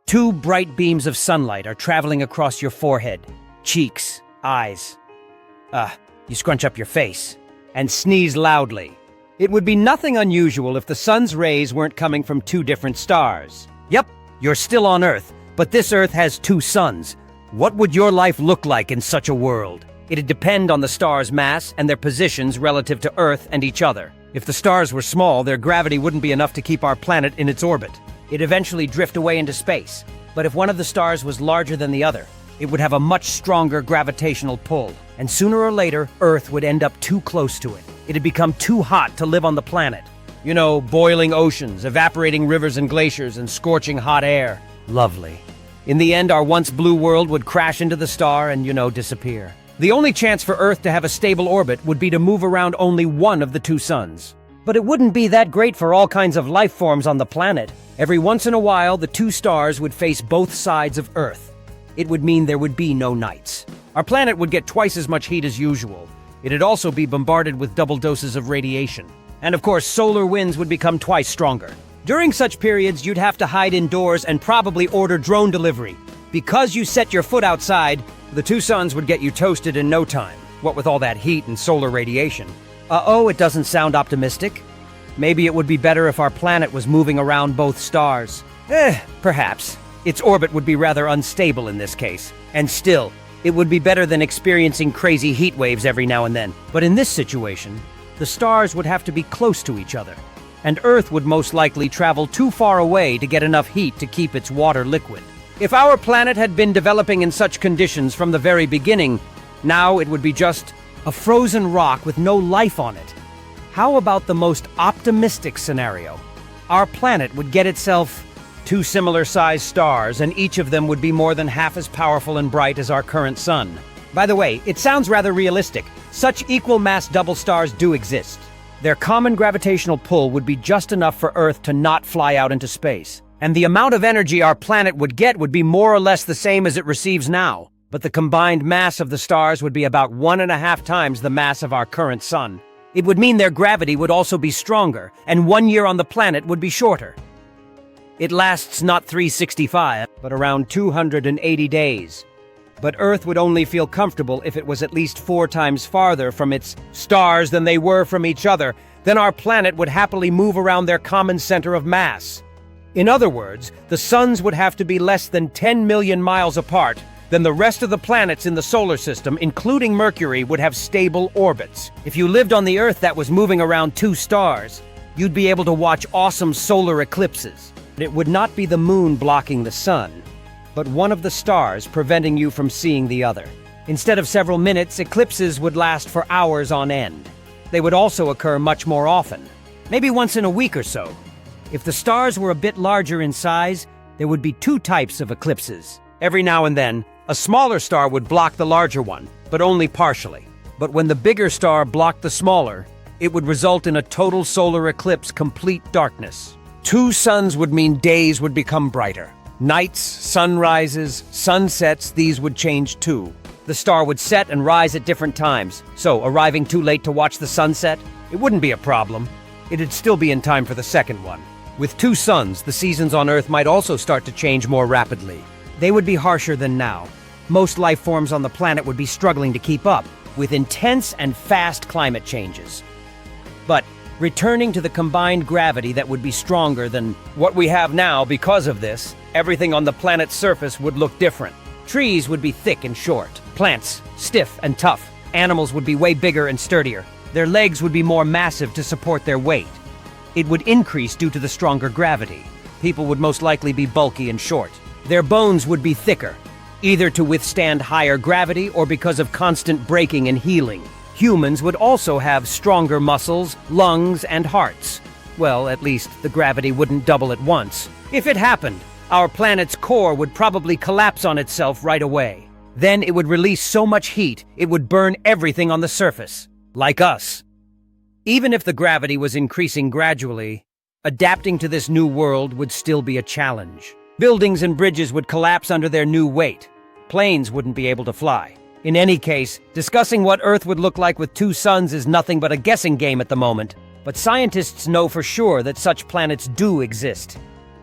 Two bright beams of sunlight are traveling across your forehead, cheeks, eyes. You scrunch up your face and sneeze loudly. It would be nothing unusual if the sun's rays weren't coming from two different stars. Yep, you're still on Earth, but this Earth has two suns. What would your life look like in such a world? It'd depend on the stars' mass and their positions relative to Earth and each other. If the stars were small, their gravity wouldn't be enough to keep our planet in its orbit. It'd eventually drift away into space. But if one of the stars was larger than the other, it would have a much stronger gravitational pull. And sooner or later, Earth would end up too close to it. It'd become too hot to live on the planet. You know, boiling oceans, evaporating rivers and glaciers, and scorching hot air. Lovely. In the end, our once blue world would crash into the star and, disappear. The only chance for Earth to have a stable orbit would be to move around only one of the two suns. But it wouldn't be that great for all kinds of life forms on the planet. Every once in a while, the two stars would face both sides of Earth. It would mean there would be no nights. Our planet would get twice as much heat as usual. It'd also be bombarded with double doses of radiation. And of course, solar winds would become twice stronger. During such periods, you'd have to hide indoors and probably order drone delivery. Because you set your foot outside, the two suns would get you toasted in no time. What with all that heat and solar radiation. It doesn't sound optimistic. Maybe it would be better if our planet was moving around both stars. Perhaps. Its orbit would be rather unstable in this case. And still, it would be better than experiencing crazy heat waves every now and then. But in this situation, the stars would have to be close to each other. And Earth would most likely travel too far away to get enough heat to keep its water liquid. If our planet had been developing in such conditions from the very beginning, now it would be just a frozen rock with no life on it. How about the most optimistic scenario? Our planet would get itself two similar-sized stars, and each of them would be more than half as powerful and bright as our current sun. By the way, it sounds rather realistic. Such equal-mass double stars do exist. Their common gravitational pull would be just enough for Earth to not fly out into space. And the amount of energy our planet would get would be more or less the same as it receives now. But the combined mass of the stars would be about 1.5 times the mass of our current sun. It would mean their gravity would also be stronger, and 1 year on the planet would be shorter. It lasts not 365, but around 280 days. But Earth would only feel comfortable if it was at least 4 times farther from its stars than they were from each other. Then our planet would happily move around their common center of mass. In other words, the suns would have to be less than 10 million miles apart. Then the rest of the planets in the solar system, including Mercury, would have stable orbits. If you lived on the Earth that was moving around 2 stars, you'd be able to watch awesome solar eclipses. It would not be the moon blocking the sun, but one of the stars preventing you from seeing the other. Instead of several minutes, eclipses would last for hours on end. They would also occur much more often, maybe once in a week or so. If the stars were a bit larger in size, there would be 2 types of eclipses. Every now and then, a smaller star would block the larger one, but only partially. But when the bigger star blocked the smaller, it would result in a total solar eclipse, complete darkness. 2 suns would mean days would become brighter. Nights, sunrises, sunsets, these would change too. The star would set and rise at different times, so arriving too late to watch the sunset, it wouldn't be a problem. It'd still be in time for the second one. With 2 suns, the seasons on Earth might also start to change more rapidly. They would be harsher than now. Most life forms on the planet would be struggling to keep up, with intense and fast climate changes. But returning to the combined gravity that would be stronger than what we have now because of this, everything on the planet's surface would look different. Trees would be thick and short, plants stiff and tough, animals would be way bigger and sturdier. Their legs would be more massive to support their weight. It would increase due to the stronger gravity. People would most likely be bulky and short. Their bones would be thicker, either to withstand higher gravity or because of constant breaking and healing. Humans would also have stronger muscles, lungs, and hearts. Well, at least the gravity wouldn't double at once. If it happened, our planet's core would probably collapse on itself right away. Then it would release so much heat, it would burn everything on the surface, like us. Even if the gravity was increasing gradually, adapting to this new world would still be a challenge. Buildings and bridges would collapse under their new weight. Planes wouldn't be able to fly. In any case, discussing what Earth would look like with 2 suns is nothing but a guessing game at the moment. But scientists know for sure that such planets do exist.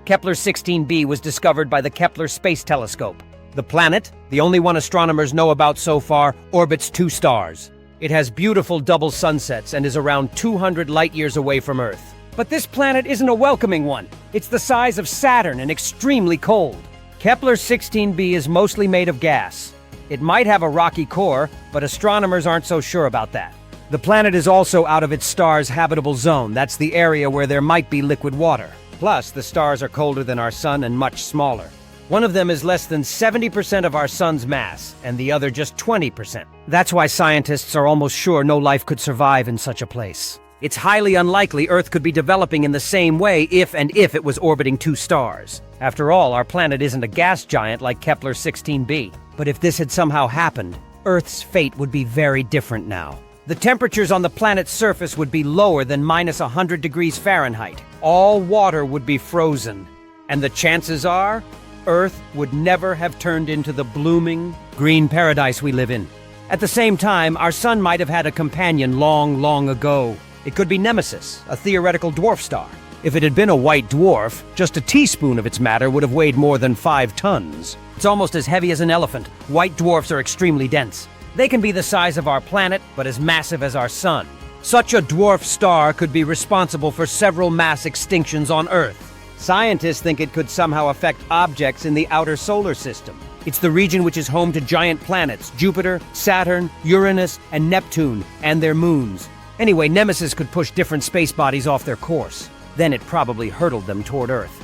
Kepler-16b was discovered by the Kepler Space Telescope. The planet, the only one astronomers know about so far, orbits two stars. It has beautiful double sunsets and is around 200 light-years away from Earth. But this planet isn't a welcoming one. It's the size of Saturn and extremely cold. Kepler-16b is mostly made of gas. It might have a rocky core, but astronomers aren't so sure about that. The planet is also out of its star's habitable zone. That's the area where there might be liquid water. Plus, the stars are colder than our sun and much smaller. One of them is less than 70% of our sun's mass, and the other just 20%. That's why scientists are almost sure no life could survive in such a place. It's highly unlikely Earth could be developing in the same way if it was orbiting two stars. After all, our planet isn't a gas giant like Kepler-16b. But if this had somehow happened, Earth's fate would be very different now. The temperatures on the planet's surface would be lower than minus 100 degrees Fahrenheit. All water would be frozen. And the chances are, Earth would never have turned into the blooming, green paradise we live in. At the same time, our sun might have had a companion long, long ago. It could be Nemesis, a theoretical dwarf star. If it had been a white dwarf, just a teaspoon of its matter would have weighed more than 5 tons. It's almost as heavy as an elephant. White dwarfs are extremely dense. They can be the size of our planet, but as massive as our sun. Such a dwarf star could be responsible for several mass extinctions on Earth. Scientists think it could somehow affect objects in the outer solar system. It's the region which is home to giant planets, Jupiter, Saturn, Uranus, and Neptune, and their moons. Anyway, Nemesis could push different space bodies off their course. Then it probably hurtled them toward Earth,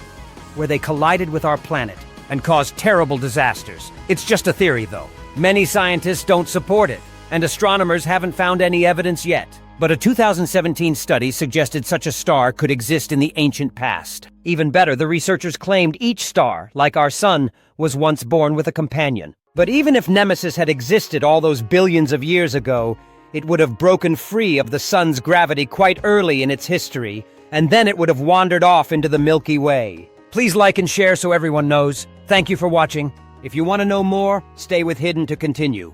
where they collided with our planet and caused terrible disasters. It's just a theory, though. Many scientists don't support it, and astronomers haven't found any evidence yet. But a 2017 study suggested such a star could exist in the ancient past. Even better, the researchers claimed each star, like our sun, was once born with a companion. But even if Nemesis had existed all those billions of years ago, it would have broken free of the sun's gravity quite early in its history, and then it would have wandered off into the Milky Way. Please like and share so everyone knows. Thank you for watching. If you want to know more, stay with Hidden to continue.